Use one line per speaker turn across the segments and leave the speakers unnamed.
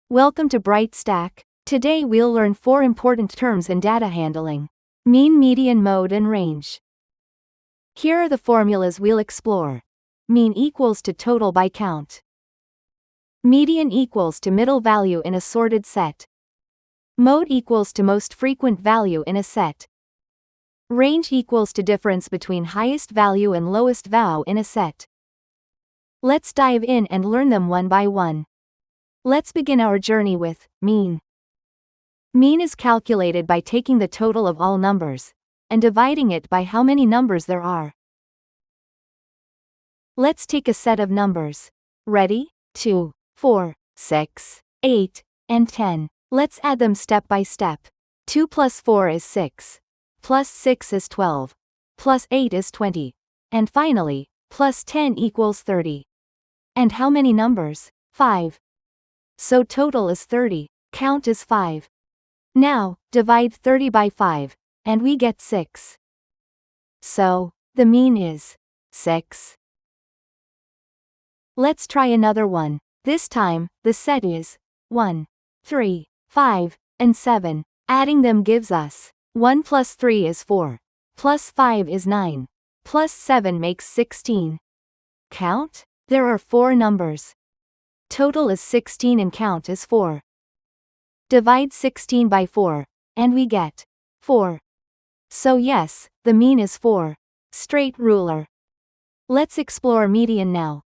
Welcome to BrightStack. Today we'll learn 4 important terms in data handling: mean, median, mode, and range. Here are the formulas we'll explore. Mean equals to total by count. Median equals to middle value in a sorted set. Mode equals to most frequent value in a set. Range equals to difference between highest value and lowest value in a set. Let's dive in and learn them one by one. Let's begin our journey with mean. Mean is calculated by taking the total of all numbers and dividing it by how many numbers there are. Let's take a set of numbers. Ready? 2, 4, 6, 8, and 10. Let's add them step by step. 2 plus 4 is 6. Plus 6 is 12. Plus 8 is 20. And finally, plus 10 equals 30. And how many numbers? 5. So total is 30, count is 5. Now, divide 30 by 5, and we get 6. So, the mean is 6. Let's try another one. This time, the set is 1, 3, 5, and 7. Adding them gives us 1 plus 3 is 4, plus 5 is 9, plus 7 makes 16. Count? There are 4 numbers. Total is 16 and count is 4. Divide 16 by 4, and we get 4. So yes, the mean is 4. Straight ruler. Let's explore median now.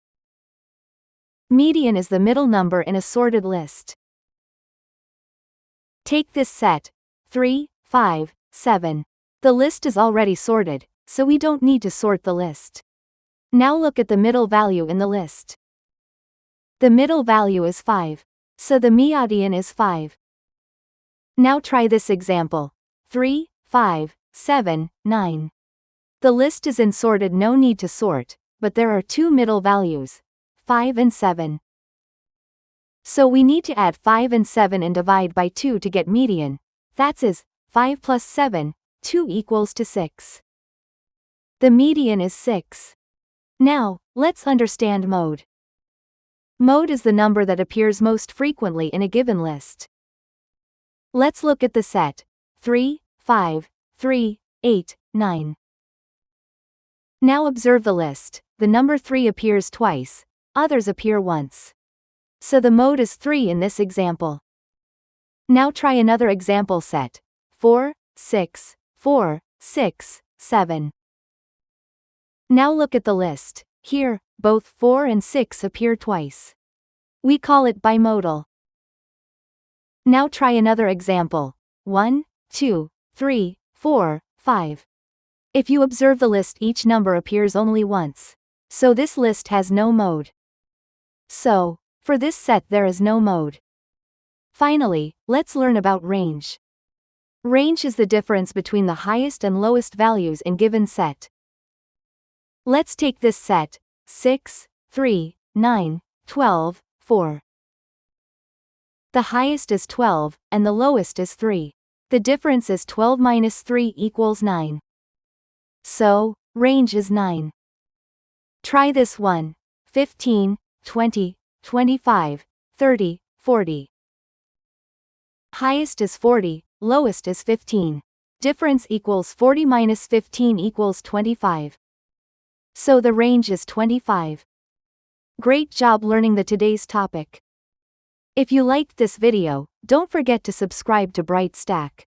Median is the middle number in a sorted list. Take this set, 3, 5, 7. The list is already sorted, so we don't need to sort the list. Now look at the middle value in the list. The middle value is 5. So the median is 5. Now try this example. 3, 5, 7, 9. The list is in sorted, no need to sort, but there are 2 middle values, 5 and 7. So we need to add 5 and 7 and divide by 2 to get median. That is, 5 plus 7, 2 equals to 6. The median is 6. Now, let's understand mode. Mode is the number that appears most frequently in a given list. Let's look at the set 3, 5, 3, 8, 9. Now observe the list. The number 3 appears twice, others appear once. So the mode is 3 in this example. Now try another example set 4, 6, 4, 6, 7. Now look at the list. Here, both 4 and 6 appear twice. We call it bimodal. Now try another example. 1, 2, 3, 4, 5. If you observe the list, each number appears only once. So this list has no mode. So, for this set there is no mode. Finally, let's learn about range. Range is the difference between the highest and lowest values in given set. Let's take this set, 6, 3, 9, 12, 4. The highest is 12, and the lowest is 3. The difference is 12 minus 3 equals 9. So, range is 9. Try this one, 15, 20, 25, 30, 40. Highest is 40, lowest is 15. Difference equals 40 minus 15 equals 25. So the range is 25. Great job learning today's topic. If you liked this video, don't forget to subscribe to BrightStack.